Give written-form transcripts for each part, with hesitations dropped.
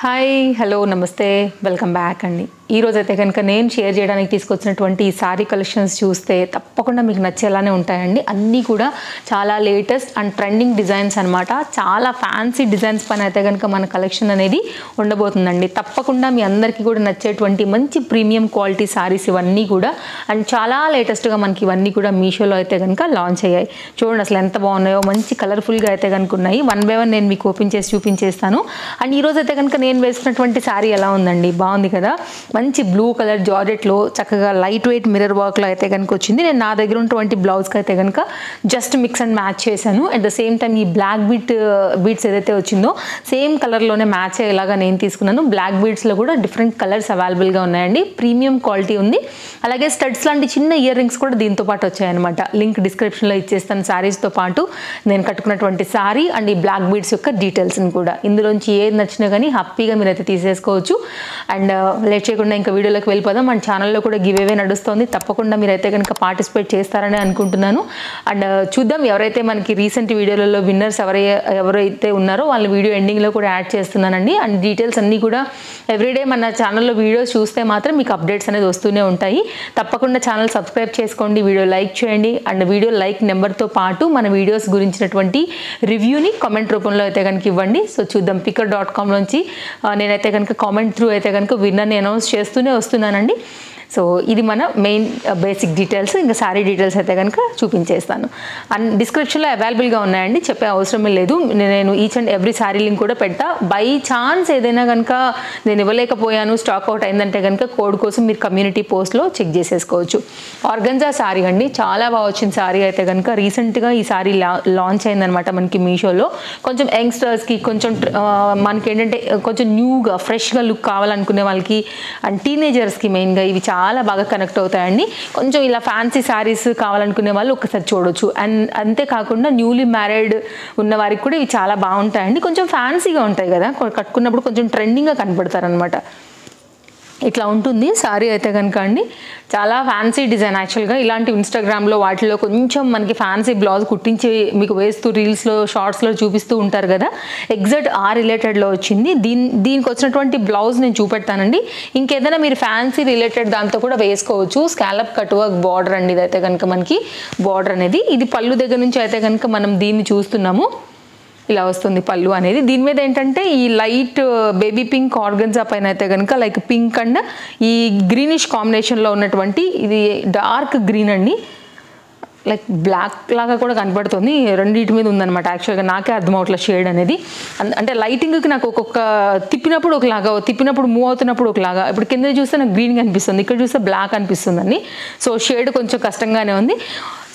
Hi hello నమస్తే welcome back అండి. ఈరోజు అయితే కనుక నేను షేర్ చేయడానికి తీసుకొచ్చినటువంటి ఈ సారీ కలెక్షన్స్ చూస్తే తప్పకుండా మీకు నచ్చేలానే ఉంటాయండి. అన్నీ కూడా చాలా లేటెస్ట్ అండ్ ట్రెండింగ్ డిజైన్స్ అనమాట. చాలా ఫ్యాన్సీ డిజైన్స్ పైన అయితే కనుక మన కలెక్షన్ అనేది ఉండబోతుందండి. తప్పకుండా మీ అందరికీ కూడా నచ్చేటువంటి మంచి ప్రీమియం క్వాలిటీ సారీస్ ఇవన్నీ కూడా అండ్ చాలా లేటెస్ట్గా మనకి ఇవన్నీ కూడా మీషోలో అయితే కనుక లాంచ్ అయ్యాయి. చూడండి అసలు ఎంత బాగున్నాయో, మంచి కలర్ఫుల్గా అయితే కనుక ఉన్నాయి. వన్ బై వన్ నేను మీకు ఓపెన్ చేసి చూపించేస్తాను. అండ్ ఈరోజు అయితే కనుక నేను వేసుకున్నటువంటి శారీ ఎలా ఉందండి, బాగుంది కదా. మంచి బ్లూ కలర్ జార్జెట్లో చక్కగా లైట్ వెయిట్ మిర్రర్ వర్క్లో అయితే కనుక వచ్చింది. నేను నా దగ్గర ఉన్నటువంటి బ్లౌజ్కి అయితే కనుక జస్ట్ మిక్స్ అండ్ మ్యాచ్ చేశాను. అట్ ద సేమ్ టైం ఈ బ్లాక్ బీట్స్ ఏదైతే వచ్చిందో సేమ్ కలర్లోనే మ్యాచ్ అయ్యేలాగా నేను తీసుకున్నాను. బ్లాక్ బీట్స్లో కూడా డిఫరెంట్ కలర్స్ అవైలబుల్గా ఉన్నాయండి. ప్రీమియం క్వాలిటీ ఉంది. అలాగే స్టడ్స్ లాంటి చిన్న ఇయర్ రింగ్స్ కూడా దీంతో పాటు వచ్చాయన్నమాట. లింక్ డిస్క్రిప్షన్లో ఇచ్చేస్తాను శారీస్తో పాటు నేను కట్టుకున్నటువంటి శారీ అండ్ ఈ బ్లాక్ బీట్స్ యొక్క డీటెయిల్స్ని కూడా. ఇందులోంచి ఏది నచ్చినా కానీ హ్యాపీగా మీరైతే తీసేసుకోవచ్చు. అండ్ లేట్ చేయకుండా ఇంకా వీడియోలోకి వెళ్ళిపోదాం. మన ఛానల్లో కూడా గివ్ అవే నడుస్తుంది. తప్పకుండా మీరైతే కనుక పార్టిసిపేట్ చేస్తారని అనుకుంటున్నాను. అండ్ చూద్దాం ఎవరైతే మనకి రీసెంట్ వీడియోలలో విన్నర్స్ ఎవరైతే ఉన్నారో వాళ్ళ వీడియో ఎండింగ్లో కూడా యాడ్ చేస్తున్నానండి. అండ్ డీటెయిల్స్ అన్నీ కూడా ఎవ్రీడే మన ఛానల్లో వీడియోస్ చూస్తే మాత్రం మీకు అప్డేట్స్ అనేది వస్తూనే ఉంటాయి. తప్పకుండా ఛానల్ సబ్స్క్రైబ్ చేసుకోండి, వీడియో లైక్ చేయండి. అండ్ వీడియో లైక్ నెంబర్తో పాటు మన వీడియోస్ గురించినటువంటి రివ్యూని కామెంట్ రూపంలో అయితే కనుక ఇవ్వండి. సో చూద్దాం. picker.com నుంచి నేనైతే కనుక కామెంట్ త్రూ అయితే కనుక విన్నర్ని అనౌన్స్ చేస్తూనే వస్తున్నానండి. సో ఇది మన మెయిన్ బేసిక్ డీటెయిల్స్. ఇంకా శారీ డీటెయిల్స్ అయితే కనుక చూపించేస్తాను. అండ్ డిస్క్రిప్షన్లో అవైలబుల్గా ఉన్నాయండి, చెప్పే అవసరమే లేదు. నేను each and every sari link కూడా పెట్టా. బై ఛాన్స్ ఏదైనా కనుక నేను ఇవ్వలేకపోయాను, స్టాక్ అవుట్ అయిందంటే కనుక కోడ్ కోసం మీరు కమ్యూనిటీ పోస్ట్లో చెక్ చేసేసుకోవచ్చు. ఆర్గంజా శారీ అండి, చాలా బాగా వచ్చింది శారీ అయితే కనుక. రీసెంట్గా ఈ శారీ లాంచ్ అయిందనమాట మనకి మీషోలో. కొంచెం యంగ్స్టర్స్కి కొంచెం మనకి ఏంటంటే కొంచెం న్యూగా ఫ్రెష్గా లుక్ కావాలనుకునే వాళ్ళకి అండ్ టీనేజర్స్కి మెయిన్గా ఇవి చాలా బాగా కనెక్ట్ అవుతాయండి. కొంచెం ఇలా ఫ్యాన్సీ శారీస్ కావాలనుకునే వాళ్ళు ఒకసారి చూడొచ్చు. అండ్ అంతేకాకుండా న్యూలీ మ్యారీడ్ ఉన్న వారికి కూడా ఇవి చాలా బాగుంటాయండి. కొంచెం ఫ్యాన్సీగా ఉంటాయి కదా, కట్టుకున్నప్పుడు కొంచెం ట్రెండింగ్గా కనపడతారనమాట. ఇట్లా ఉంటుంది శారీ అయితే కనుక అండి. చాలా ఫ్యాన్సీ డిజైన్. యాక్చువల్గా ఇలాంటి ఇన్స్టాగ్రామ్లో వాటిలో కొంచెం మనకి ఫ్యాన్సీ బ్లౌజ్ కుట్టించి మీకు వేస్తూ రీల్స్లో షార్ట్స్లో చూపిస్తూ ఉంటారు కదా, ఎగ్జాక్ట్ ఆ రిలేటెడ్లో వచ్చింది. దీనికి వచ్చినటువంటి బ్లౌజ్ నేను చూపెడతానండి. ఇంకేదైనా మీరు ఫ్యాన్సీ రిలేటెడ్ దాంతో కూడా వేసుకోవచ్చు. స్కాలప్ కట్ వర్క్ బార్డర్ అండి ఇదైతే కనుక మనకి బార్డర్ అనేది. ఇది పళ్ళు దగ్గర నుంచి అయితే కనుక మనం దీన్ని చూస్తున్నాము. ఇలా వస్తుంది పళ్ళు అనేది. దీని మీద ఏంటంటే ఈ లైట్ బేబీ పింక్ ఆర్గన్జా పైన అయితే కనుక లైక్ పింక్ అండ్ ఈ గ్రీనిష్ కాంబినేషన్లో ఉన్నటువంటి ఇది డార్క్ గ్రీన్ అండి, లైక్ బ్లాక్ లాగా కూడా కనపడుతుంది. రెండింటి మీద ఉందన్నమాట. యాక్చువల్గా నాకే అర్థం అవట్లేదు షేడ్ అనేది. అంటే లైటింగ్కి నాకు ఒక్కొక్క తిప్పినప్పుడు ఒకలాగా, తిప్పినప్పుడు మూవ్ అవుతున్నప్పుడు ఒకలాగా. ఇప్పుడు కింద చూస్తే నాకు గ్రీన్ కనిపిస్తుంది, ఇక్కడ చూస్తే బ్లాక్ అనిపిస్తుందండి. సో షేడ్ కొంచెం కష్టంగానే ఉంది.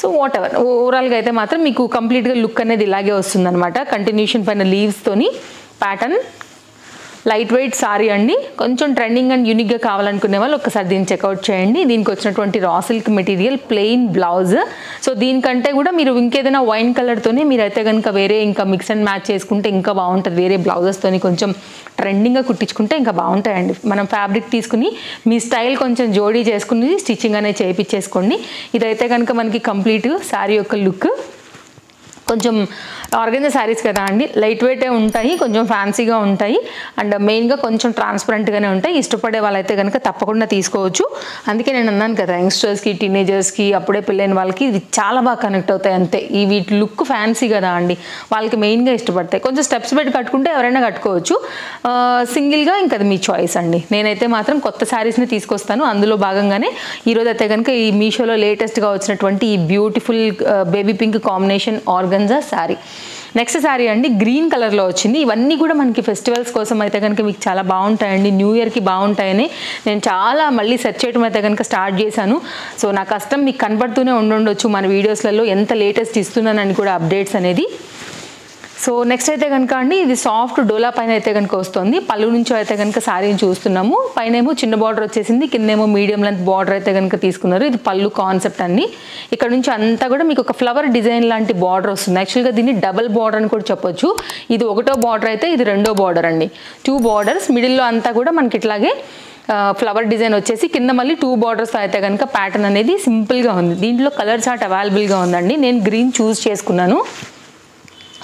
సో వాట్ ఎవర్, ఓవరాల్గా అయితే మాత్రం మీకు కంప్లీట్గా లుక్ అనేది ఇలాగే వస్తుందన్నమాట. కంటిన్యూషన్ పైన లీవ్స్తోని ప్యాటర్న్. లైట్ వెయిట్ సారీ అండి. కొంచెం ట్రెండింగ్ అండ్ యూనిక్గా కావాలనుకునే వాళ్ళు ఒకసారి దీన్ని చెక్అవుట్ చేయండి. దీనికి వచ్చినటువంటి raw silk material, plain blouse. So దీనికంటే కూడా మీరు ఇంకేదైనా వైన్ కలర్తోనే మీరైతే కనుక వేరే ఇంకా మిక్స్ అండ్ మ్యాచ్ చేసుకుంటే ఇంకా బాగుంటుంది. వేరే బ్లౌజెస్తోని కొంచెం ట్రెండింగ్గా కుట్టించుకుంటే ఇంకా బాగుంటాయండి. మనం ఫ్యాబ్రిక్ తీసుకుని మీ స్టైల్ కొంచెం జోడీ చేసుకుని స్టిచ్చింగ్ అనేది చేయించేసుకోండి. ఇదైతే కనుక మనకి కంప్లీట్ శారీ యొక్క లుక్. కొంచెం ఆర్గంజా శారీస్ కదా అండి, లైట్ వెయిటే ఉంటాయి, కొంచెం ఫ్యాన్సీగా ఉంటాయి అండ్ మెయిన్గా కొంచెం ట్రాన్స్పరెంట్గానే ఉంటాయి. ఇష్టపడే వాళ్ళైతే కనుక తప్పకుండా తీసుకోవచ్చు. అందుకే నేను అన్నాను కదా, యంగ్స్టర్స్కి టీనేజర్స్కి అప్పుడే పెళ్ళైన వాళ్ళకి ఇవి చాలా బాగా కనెక్ట్ అవుతాయి. అంతే, ఈ వీటి లుక్ ఫ్యాన్సీ కదా అండి, వాళ్ళకి మెయిన్గా ఇష్టపడతాయి. కొంచెం స్టెప్స్ పెట్టి కట్టుకుంటే ఎవరైనా కట్టుకోవచ్చు. సింగిల్గా ఇంకా అది మీ చాయిస్ అండి. నేనైతే మాత్రం కొత్త శారీస్ని తీసుకొస్తాను. అందులో భాగంగానే ఈరోజు అయితే కనుక ఈ మీషోలో లేటెస్ట్గా వచ్చినటువంటి ఈ beautiful baby pink combination organza sari. Next sari అండి, గ్రీన్ కలర్లో వచ్చింది. ఇవన్నీ కూడా మనకి ఫెస్టివల్స్ కోసం అయితే కనుక మీకు చాలా బాగుంటాయండి. న్యూ ఇయర్కి బాగుంటాయని నేను చాలా మళ్ళీ సెర్చ్ చేయడం అయితే కనుక స్టార్ట్ చేశాను. సో నా కష్టం మీకు కనబడుతూనే ఉండొచ్చు మన వీడియోస్లలో ఎంత లేటెస్ట్ ఇస్తున్నానని కూడా అప్డేట్స్ అనేది. సో నెక్స్ట్ అయితే కనుక అండి, ఇది సాఫ్ట్ డోలా పైన అయితే కనుక వస్తుంది. పళ్ళు నుంచి అయితే కనుక శారీని చూస్తున్నాము. పైన ఏమో చిన్న బార్డర్ వచ్చేసింది, కిందేమో మీడియం లెంత్ బార్డర్ అయితే కనుక తీసుకున్నారు. ఇది పళ్ళు కాన్సెప్ట్ అండి. ఇక్కడ నుంచి అంతా కూడా మీకు ఒక ఫ్లవర్ డిజైన్ లాంటి బార్డర్ వస్తుంది. యాక్చువల్గా దీన్ని డబల్ బార్డర్ అని కూడా చెప్పొచ్చు. ఇది ఒకటో బార్డర్ అయితే ఇది రెండో బార్డర్ అండి. 2 బార్డర్స్. మిడిల్లో అంతా కూడా మనకి ఇట్లాగే ఫ్లవర్ డిజైన్ వచ్చేసి కింద మళ్ళీ 2 బార్డర్స్ అయితే కనుక ప్యాటర్న్ అనేది సింపుల్గా ఉంది. దీంట్లో కలర్ చార్ట్ అవైలబుల్గా ఉందండి. నేను గ్రీన్ చూస్ చేసుకున్నాను.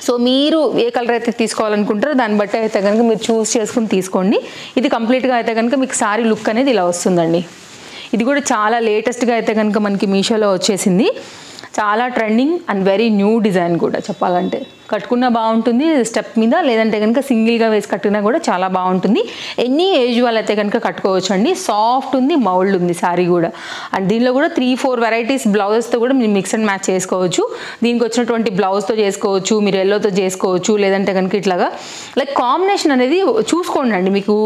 సో మీరు ఏ కలర్ అయితే తీసుకోవాలనుకుంటారో దాన్ని బట్టి అయితే కనుక మీరు చూస్ చేసుకుని తీసుకోండి. ఇది కంప్లీట్గా అయితే కనుక మీకు సారీ లుక్ అనేది ఇలా వస్తుందండి. ఇది కూడా చాలా లేటెస్ట్గా అయితే కనుక మనకి మీషోలో వచ్చేసింది. చాలా trending and very new design కూడా చెప్పాలంటే. కట్టుకున్నా బాగుంటుంది స్టెప్ మీద, లేదంటే కనుక సింగిల్గా వేసి కట్టుకున్నా కూడా చాలా బాగుంటుంది. ఎనీ ఏజ్ వాళ్ళు అయితే కనుక కట్టుకోవచ్చు అండి. సాఫ్ట్ ఉంది, మౌల్డ్ ఉంది సారీ కూడా. అండ్ దీనిలో కూడా 3-4 వెరైటీస్ బ్లౌజెస్తో కూడా మీరు మిక్స్ అండ్ మ్యాచ్ చేసుకోవచ్చు. దీనికి వచ్చినటువంటి బ్లౌజ్తో చేసుకోవచ్చు, మీరు ఎల్లోతో చేసుకోవచ్చు, లేదంటే కనుక ఇట్లాగా లైక్ కాంబినేషన్ అనేది చూసుకోండి అండి. మీకు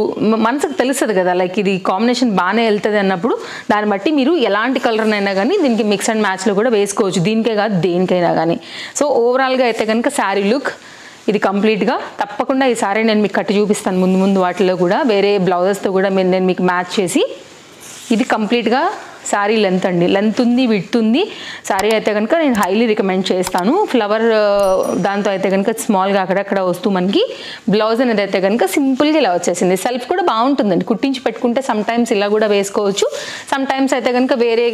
మనసుకు తెలుస్తుంది కదా, లైక్ ఇది కాంబినేషన్ బాగానే వెళ్తుంది అన్నప్పుడు దాన్ని బట్టి మీరు ఎలాంటి కలర్నైనా కానీ దీనికి మిక్స్ అండ్ మ్యాచ్లో కూడా వేసుకోవచ్చు, దీనికే కాదు దేనికైనా కానీ. సో ఓవరాల్గా అయితే కనుక శారీ లుక్ ఇది కంప్లీట్గా. తప్పకుండా ఈ సారీ నేను మీకు కట్టి చూపిస్తాను ముందు ముందు వాటిలో కూడా, వేరే బ్లౌజెస్తో కూడా నేను మీకు మ్యాచ్ చేసి. ఇది కంప్లీట్గా శారీ లెంత్ అండి, లెంత్ ఉంది, విడ్త్ ఉంది. శారీ అయితే కనుక నేను హైలీ రికమెండ్ చేస్తాను. ఫ్లవర్ దాంతో అయితే కనుక స్మాల్గా అక్కడక్కడ వస్తూ మనకి బ్లౌజ్ అనేది అయితే కనుక సింపుల్గా ఇలా వచ్చేసింది. సెల్ఫ్ కూడా బాగుంటుందండి, కుట్టించి పెట్టుకుంటే సమ్టైమ్స్ ఇలా కూడా వేసుకోవచ్చు. సమ్టైమ్స్ అయితే కనుక వేరే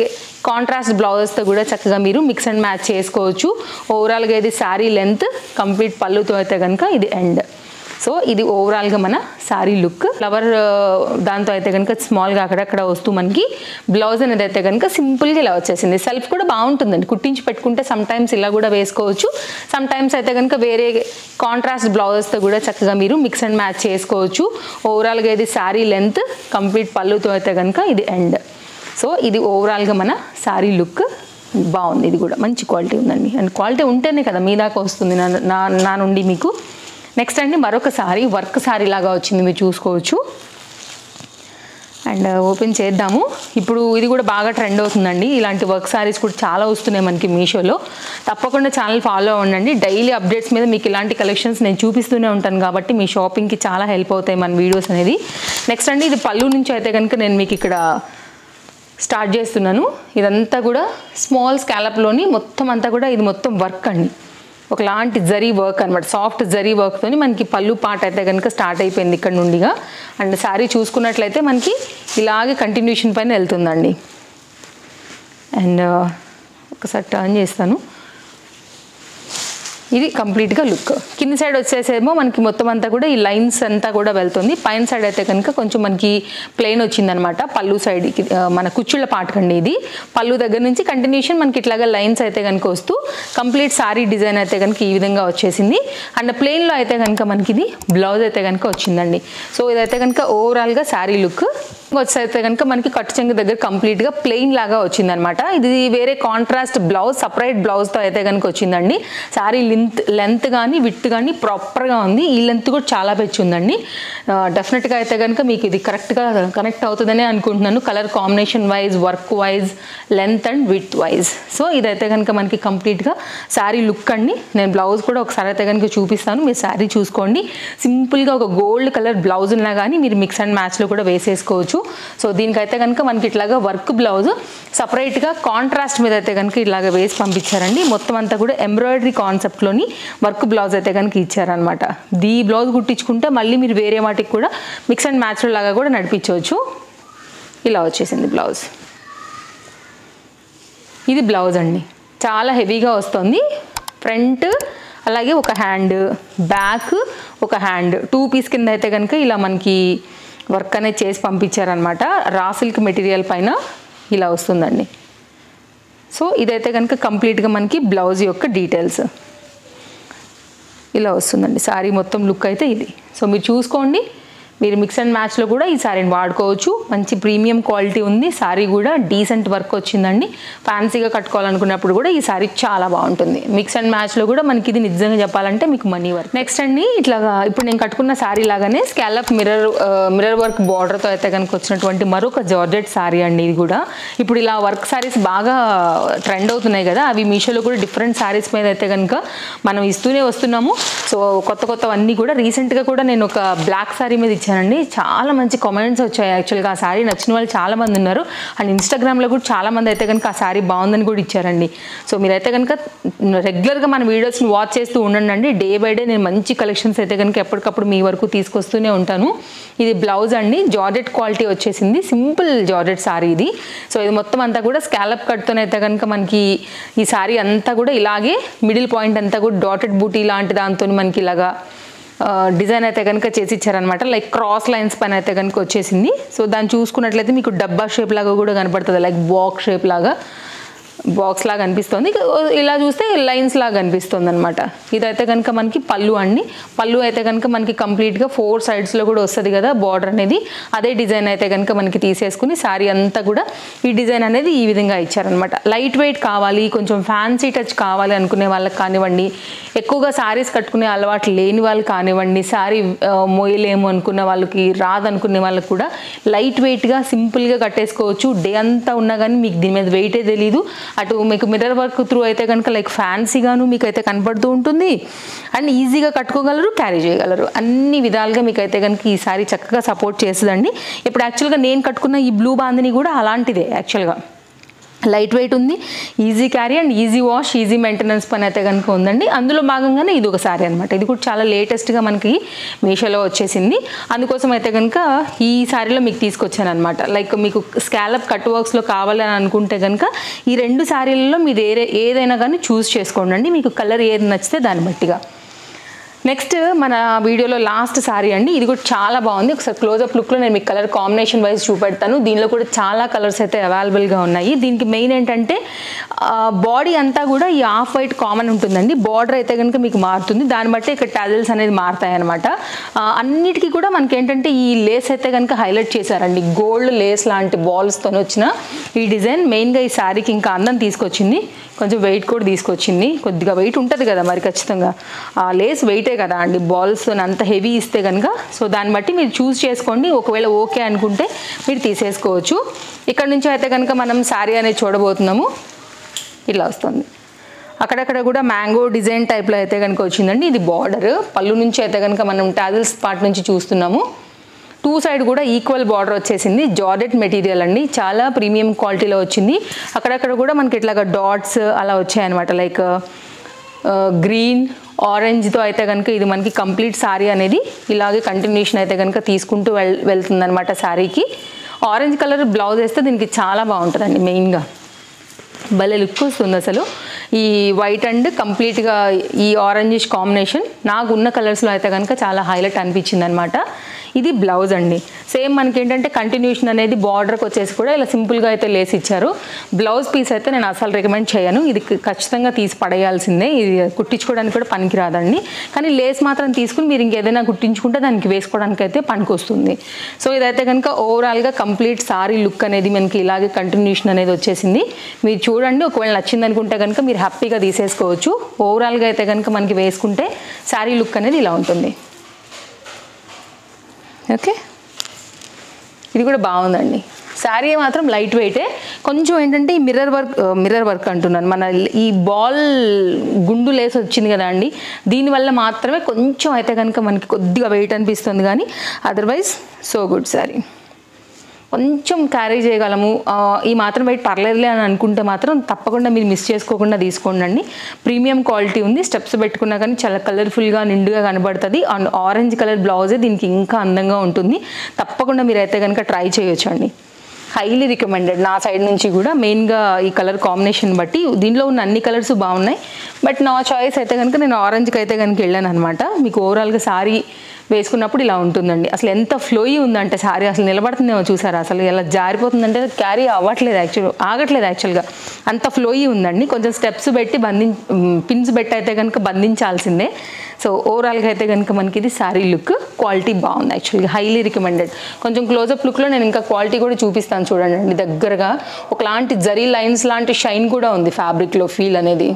కాంట్రాస్ట్ బ్లౌజెస్తో కూడా చక్కగా మీరు మిక్స్ అండ్ మ్యాచ్ చేసుకోవచ్చు. ఓవరాల్గా ఇది శారీ లెంత్, కంప్లీట్ పళ్ళుతో అయితే కనుక ఇది ఎండ్. సో ఇది ఓవరాల్గా మన శారీ లుక్. ఫ్లవర్ దాంతో అయితే కనుక స్మాల్గా అక్కడక్కడ వస్తూ మనకి బ్లౌజ్ అనేది అయితే కనుక సింపుల్గా ఇలా వచ్చేసింది. సెల్ఫ్ కూడా బాగుంటుందండి, కుట్టించి పెట్టుకుంటే సమ్టైమ్స్ ఇలా కూడా వేసుకోవచ్చు. సమ్టైమ్స్ అయితే కనుక వేరే కాంట్రాస్ట్ బ్లౌజెస్తో కూడా చక్కగా మీరు మిక్స్ అండ్ మ్యాచ్ చేసుకోవచ్చు. ఓవరాల్గా ఇది శారీ లెంత్, కంప్లీట్ పళ్ళుతో అయితే కనుక ఇది ఎండ్. సో ఇది ఓవరాల్గా మన శారీ లుక్. బాగుంది, ఇది కూడా మంచి క్వాలిటీ ఉందండి. అండ్ క్వాలిటీ ఉంటేనే కదా మీ దాకా వస్తుంది నా నుండి మీకు. నెక్స్ట్ అండి మరొక సారీ, వర్క్ సారీ లాగా వచ్చింది, మీరు చూసుకోవచ్చు. అండ్ ఓపెన్ చేద్దాము. ఇప్పుడు ఇది కూడా బాగా ట్రెండ్ అవుతుందండి, ఇలాంటి వర్క్ సారీస్ కూడా చాలా వస్తున్నాయి మనకి మీషోలో. తప్పకుండా ఛానల్ ఫాలో అవ్వండి. డైలీ అప్డేట్స్ మీద మీకు ఇలాంటి కలెక్షన్స్ నేను చూపిస్తూనే ఉంటాను కాబట్టి మీ షాపింగ్కి చాలా హెల్ప్ అవుతాయి మన వీడియోస్ అనేది. నెక్స్ట్ అండి ఇది పళ్ళు నుంచి అయితే కనుక నేను మీకు ఇక్కడ స్టార్ట్ చేస్తున్నాను. ఇదంతా కూడా స్మాల్ స్కాలప్లోని మొత్తం అంతా కూడా ఇది మొత్తం వర్క్ అండి, ఒకలాంటి జరీ వర్క్ అనమాట. సాఫ్ట్ జరీ వర్క్తో మనకి పళ్ళు పార్ట్ అయితే కనుక స్టార్ట్ అయిపోయింది ఇక్కడ నుండిగా. అండ్ శారీ చూసుకున్నట్లయితే మనకి ఇలాగే కంటిన్యూషన్ పైన వెళ్తుందండి. అండ్ ఒకసారి టర్న్ చేస్తాను. ఇది కంప్లీట్గా లుక్. కింది సైడ్ వచ్చేసేమో మనకి మొత్తం అంతా కూడా ఈ లైన్స్ అంతా కూడా వెళ్తుంది. పైన సైడ్ అయితే కనుక కొంచెం మనకి ప్లెయిన్ వచ్చిందనమాట. పళ్ళు సైడ్కి మన కుచ్చుళ్ళ పార్ట్ కండి ఇది. పళ్ళు దగ్గర నుంచి కంటిన్యూషన్ మనకి ఇట్లాగా లైన్స్ అయితే కనుక వస్తూ కంప్లీట్ సారీ డిజైన్ అయితే కనుక ఈ విధంగా వచ్చేసింది. అండ్ ప్లెయిన్లో అయితే కనుక మనకి ఇది బ్లౌజ్ అయితే కనుక వచ్చిందండి. సో ఇదైతే కనుక ఓవరాల్గా శారీ లుక్. వచ్చేస్తే కనుక మనకి కట్టు చెంగు దగ్గర కంప్లీట్గా ప్లెయిన్ లాగా వచ్చిందనమాట. ఇది వేరే కాంట్రాస్ట్ బ్లౌజ్, సపరేట్ బ్లౌజ్తో అయితే కనుక వచ్చిందండి. శారీ లెంత్ కానీ విడ్త్ కానీ ప్రాపర్గా ఉంది. ఈ లెంత్ కూడా చాలా పెంచి ఉందండి. డెఫినెట్గా అయితే కనుక మీకు ఇది కరెక్ట్గా కనెక్ట్ అవుతుందనే అనుకుంటున్నాను, colour combination wise, work wise, length and width wise. So ఇదైతే కనుక మనకి కంప్లీట్గా శారీ లుక్ అండి. నేను బ్లౌజ్ కూడా ఒకసారి అయితే కనుక చూపిస్తాను, మీరు శారీ చూసుకోండి. సింపుల్గా ఒక గోల్డ్ కలర్ బ్లౌజ్ ఉన్నా కానీ మీరు మిక్స్ అండ్ మ్యాచ్లో కూడా వేసేసుకోవచ్చు. సో దీనికైతే కనుక మనకి ఇట్లాగా వర్క్ బ్లౌజ్ సపరేట్గా కాంట్రాస్ట్ మీద అయితే కనుక ఇలాగ వేసి పంపించారండి. మొత్తం అంతా కూడా ఎంబ్రాయిడరీ కాన్సెప్ట్లోని వర్క్ బ్లౌజ్ అయితే కనుక ఇచ్చారనమాట. ఈ బ్లౌజ్ కుట్టించుకుంటే మళ్ళీ మీరు వేరే వాటికి కూడా మిక్స్ అండ్ మ్యాచ్ లాగా కూడా నడిపించవచ్చు. ఇలా వచ్చేసింది బ్లౌజ్. ఇది బ్లౌజ్ అండి, చాలా హెవీగా వస్తుంది. ఫ్రంట్ అలాగే ఒక హ్యాండ్, బ్యాక్ ఒక హ్యాండ్, 2 పీస్ కింద అయితే కనుక ఇలా మనకి వర్క్ అనేది చేసి పంపించారనమాట. రా సిల్క్ మెటీరియల్ పైన ఇలా వస్తుందండి. సో ఇదైతే కనుక కంప్లీట్గా మనకి బ్లౌజ్ యొక్క డీటెయిల్స్ ఇలా వస్తుందండి. శారీ మొత్తం లుక్ అయితే ఇది. సో మీరు చూసుకోండి, మీరు మిక్స్ అండ్ మ్యాచ్లో కూడా ఈ శారీని వాడుకోవచ్చు. మంచి ప్రీమియం క్వాలిటీ ఉంది, శారీ కూడా డీసెంట్ వర్క్ వచ్చిందండి. ఫ్యాన్సీగా కట్టుకోవాలనుకున్నప్పుడు కూడా ఈ శారీ చాలా బాగుంటుంది. మిక్స్ అండ్ మ్యాచ్లో కూడా మనకి ఇది నిజంగా చెప్పాలంటే మీకు మనీ వర్క్. నెక్స్ట్ అండి ఇట్లాగా ఇప్పుడు నేను కట్టుకున్న శారీ లాగానే స్కాలప్ మిర్రర్ వర్క్ బార్డర్తో అయితే కనుక వచ్చినటువంటి మరొక జార్జెట్ శారీ అండి. ఇది కూడా ఇప్పుడు ఇలా వర్క్ శారీస్ బాగా ట్రెండ్ అవుతున్నాయి కదా, అవి మీషోలో కూడా డిఫరెంట్ శారీస్ మీద అయితే కనుక మనం ఇస్తూనే వస్తున్నాము. సో కొత్తవన్నీ కూడా రీసెంట్గా కూడా నేను ఒక బ్లాక్ శారీ మీద ఇచ్చాను ఇచ్చానండి. చాలా మంచి కామెంట్స్ వచ్చాయి. యాక్చువల్గా ఆ శారీ నచ్చిన వాళ్ళు చాలామంది ఉన్నారు. అండ్ ఇన్స్టాగ్రామ్లో కూడా చాలామంది అయితే కనుక ఆ శారీ బాగుందని కూడా ఇచ్చారండి. సో మీరైతే కనుక రెగ్యులర్గా మన వీడియోస్ని వాచ్ చేస్తూ ఉండండి. డే బై డే నేను మంచి కలెక్షన్స్ అయితే కనుక ఎప్పటికప్పుడు మీ వరకు తీసుకొస్తూనే ఉంటాను. ఇది బ్లౌజ్ అండి, జార్జెట్ క్వాలిటీ వచ్చేసింది, సింపుల్ జార్జెట్ శారీ ఇది. సో ఇది మొత్తం అంతా కూడా స్కాలప్ కట్తోనైతే కనుక మనకి ఈ శారీ అంతా కూడా ఇలాగే మిడిల్ పాయింట్ అంతా కూడా డాటెడ్ బూటీ లాంటి దాంతో మనకి ఇలాగా డిజైన్ అయితే కనుక చేసి ఇచ్చారనమాట. లైక్ క్రాస్ లైన్స్ పైన అయితే కనుక వచ్చేసింది. సో దాన్ని చూసుకున్నట్లయితే మీకు డబ్బా షేప్ లాగా కూడా కనపడుతుంది, లైక్ బాక్స్ షేప్ లాగా, బాక్స్ లాగా అనిపిస్తుంది. ఇలా చూస్తే లైన్స్ లాగా అనిపిస్తుంది అనమాట. ఇదైతే కనుక మనకి పళ్ళు అండి. పళ్ళు అయితే కనుక మనకి కంప్లీట్గా 4 సైడ్స్లో కూడా వస్తుంది కదా బార్డర్ అనేది. అదే డిజైన్ అయితే కనుక మనకి తీసేసుకుని శారీ అంతా కూడా ఈ డిజైన్ అనేది ఈ విధంగా ఇచ్చారనమాట. లైట్ వెయిట్ కావాలి, కొంచెం ఫ్యాన్సీ టచ్ కావాలి అనుకునే వాళ్ళకి కానివ్వండి, ఎక్కువగా శారీస్ కట్టుకునే అలవాటు లేని వాళ్ళు కానివ్వండి, శారీ మోయలేము అనుకున్న వాళ్ళకి, రాదనుకునే వాళ్ళకి కూడా లైట్ వెయిట్గా సింపుల్గా కట్టేసుకోవచ్చు. డే అంతా ఉన్నా కానీ మీకు దీని మీద వెయిటే తెలీదు. అటు మీకు మిర్రర్ వర్క్ త్రూ అయితే కనుక లైక్ ఫ్యాన్సీగాను మీకు అయితే కనపడుతూ ఉంటుంది. అండ్ ఈజీగా కట్టుకోగలరు, క్యారీ చేయగలరు. అన్ని విధాలుగా మీకు అయితే కనుక ఈ సారీ చక్కగా సపోర్ట్ చేస్తుందండి. ఇప్పుడు యాక్చువల్గా నేను కట్టుకున్న ఈ బ్లూ బాందిని కూడా అలాంటిదే. యాక్చువల్గా లైట్ వెయిట్ ఉంది, easy carry and easy wash, easy maintenance పని అయితే కనుక ఉందండి. అందులో భాగంగానే ఇది ఒక శారీ అనమాట. ఇది కూడా చాలా లేటెస్ట్గా మనకి మీషోలో వచ్చేసింది. అందుకోసం అయితే కనుక ఈ శారీలో మీకు తీసుకొచ్చాను అనమాట. లైక్ మీకు స్కాలప్ కట్ వర్క్స్లో కావాలని అనుకుంటే కనుక ఈ 2 శారీలలో మీరు ఏదైనా కానీ చూస్ చేసుకోండి. మీకు కలర్ ఏది నచ్చితే దాన్ని బట్టిగా. నెక్స్ట్ మన వీడియోలో లాస్ట్ శారీ అండి. ఇది కూడా చాలా బాగుంది. ఒకసారి క్లోజప్ లుక్లో నేను మీకు కలర్ కాంబినేషన్ వైజ్ చూపెడతాను. దీనిలో కూడా చాలా కలర్స్ అయితే అవైలబుల్గా ఉన్నాయి. దీనికి మెయిన్ ఏంటంటే బాడీ అంతా కూడా ఈ ఆఫ్ వైట్ కామన్ ఉంటుందండి. బార్డర్ అయితే కనుక మీకు మారుతుంది, దాన్ని బట్టి ఇక్కడ టాజిల్స్ అనేది మారుతాయి అనమాట. అన్నిటికీ కూడా మనకి ఏంటంటే ఈ లేస్ అయితే కనుక హైలైట్ చేశారండి. గోల్డ్ లేస్ లాంటి బాల్స్తో వచ్చిన ఈ డిజైన్ మెయిన్గా ఈ శారీకి ఇంకా అందం తీసుకొచ్చింది. కొంచెం వెయిట్ కూడా తీసుకొచ్చింది. కొద్దిగా వెయిట్ ఉంటుంది కదా మరి ఖచ్చితంగా, ఆ లేస్ వెయిటే కదా అండి. బాల్స్ అంత హెవీ ఇస్తే కనుక సో దాన్ని బట్టి మీరు చూస్ చేసుకోండి. ఒకవేళ ఓకే అనుకుంటే మీరు తీసేసుకోవచ్చు. ఇక్కడ నుంచి అయితే కనుక మనం శారీ అనేది చూడబోతున్నాము. ఇలా వస్తుంది. అక్కడక్కడ కూడా మ్యాంగో డిజైన్ టైప్లో అయితే కనుక వచ్చిందండి. ఇది బార్డర్. పళ్ళు నుంచి అయితే కనుక మనం టాజిల్స్ పార్ట్ నుంచి చూస్తున్నాము. 2 సైడ్ కూడా ఈక్వల్ బార్డర్ వచ్చేసింది. జార్జెట్ మెటీరియల్ అండి, చాలా ప్రీమియం క్వాలిటీలో వచ్చింది. అక్కడక్కడ కూడా మనకి ఇట్లాగా డాట్స్ అలా వచ్చాయన్నమాట. లైక్ గ్రీన్ ఆరెంజ్తో అయితే కనుక ఇది మనకి కంప్లీట్ శారీ అనేది ఇలాగే కంటిన్యూషన్ అయితే కనుక తీసుకుంటూ వెళ్తుందనమాట. శారీకి ఆరెంజ్ కలర్ బ్లౌజ్ వేస్తే దీనికి చాలా బాగుంటుందండి. మెయిన్గా భలే లుక్ వస్తుంది అసలు. ఈ వైట్ అండ్ కంప్లీట్గా ఈ ఆరెంజిష్ కాంబినేషన్ నాకు ఉన్న కలర్స్లో అయితే కనుక చాలా హైలైట్ అనిపించింది అనమాట. ఇది బ్లౌజ్ అండి. సేమ్ మనకి ఏంటంటే కంటిన్యూషన్ అనేది బార్డర్కి వచ్చేసి కూడా ఇలా సింపుల్గా అయితే లేస్ ఇచ్చారు. బ్లౌజ్ పీస్ అయితే నేను అసలు రికమెండ్ చేయను. ఇది ఖచ్చితంగా తీసి పడేయాల్సిందే. ఇది కుట్టించుకోవడానికి కూడా పనికి రాదండి. కానీ లేస్ మాత్రం తీసుకుని మీరు ఇంకేదైనా కుట్టించుకుంటే దానికి వేసుకోవడానికి అయితే పనికి వస్తుంది. సో ఇదైతే కనుక ఓవరాల్గా కంప్లీట్ సారీ లుక్ అనేది మనకి ఇలాగే కంటిన్యూషన్ అనేది వచ్చేసింది. మీరు చూడండి, ఒకవేళ నచ్చింది అనుకుంటే కనుక మీరు హ్యాపీగా తీసేసుకోవచ్చు. ఓవరాల్గా అయితే కనుక మనకి వేసుకుంటే శారీ లుక్ అనేది ఇలా ఉంటుంది. ఓకే, ఇది కూడా బాగుందండి. శారీ మాత్రం లైట్ వెయిటే. కొంచెం ఏంటంటే ఈ మిర్రర్ వర్క్ అంటున్నాను, మన ఈ బాల్ గుండు లేస్ వచ్చింది కదా అండి, దీనివల్ల మాత్రమే కొంచెం అయితే కనుక మనకి కొద్దిగా వెయిట్ అనిపిస్తుంది. కానీ అదర్వైజ్ సో గుడ్ శారీ. కొంచెం క్యారీ చేయగలము, ఈ మాత్రం వెయిట్ పర్లేదులే అని అనుకుంటే మాత్రం తప్పకుండా మీరు మిస్ చేసుకోకుండా తీసుకోండి. ప్రీమియం క్వాలిటీ ఉంది. స్టెప్స్ పెట్టుకున్నా కానీ చాలా కలర్ఫుల్గా నిండుగా కనబడుతుంది. అండ్ ఆరెంజ్ కలర్ బ్లౌజే దీనికి ఇంకా అందంగా ఉంటుంది. తప్పకుండా మీరైతే కనుక ట్రై చేయొచ్చు అండి. హైలీ రికమెండెడ్ నా సైడ్ నుంచి కూడా. మెయిన్గా ఈ కలర్ కాంబినేషన్ బట్టి దీనిలో ఉన్న అన్ని కలర్స్ బాగున్నాయి. బట్ నా చాయిస్ అయితే కనుక నేను ఆరెంజ్కి అయితే కనుక వెళ్ళాను అనమాట. మీకు ఓవరాల్గా శారీ వేసుకున్నప్పుడు ఇలా ఉంటుందండి. అసలు ఎంత ఫ్లోయి ఉందంటే శారీ అసలు నిలబడుతుందేమో చూసారా, అసలు ఎలా జారిపోతుందంటే క్యారీ అవ్వట్లేదు, ఆగట్లేదు యాక్చువల్గా, అంత ఫ్లోయి ఉందండి. కొంచెం స్టెప్స్ పెట్టి పిన్స్ పెట్టి అయితే కనుక బంధించాల్సిందే. సో ఓవరాల్గా అయితే కనుక మనకి ఇది శారీ లుక్ క్వాలిటీ బాగుంది యాక్చువల్గా, హైలీ రికమెండెడ్. కొంచెం క్లోజప్ లుక్లో నేను ఇంకా క్వాలిటీ కూడా చూపిస్తాను చూడండి. దగ్గరగా ఒకలాంటి జరీ లైన్స్ లాంటి షైన్ కూడా ఉంది ఫ్యాబ్రిక్లో, ఫీల్ అనేది.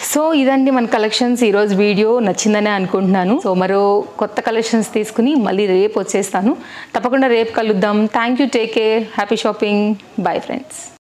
సో ఇదండి మన కలెక్షన్స్. ఈరోజు వీడియో నచ్చిందనే అనుకుంటున్నాను. సో మరో కొత్త కలెక్షన్స్ తీసుకుని మళ్ళీ రేపు వచ్చేస్తాను. తప్పకుండా రేపు కలుద్దాం. Thank you, take care, happy shopping, bye friends.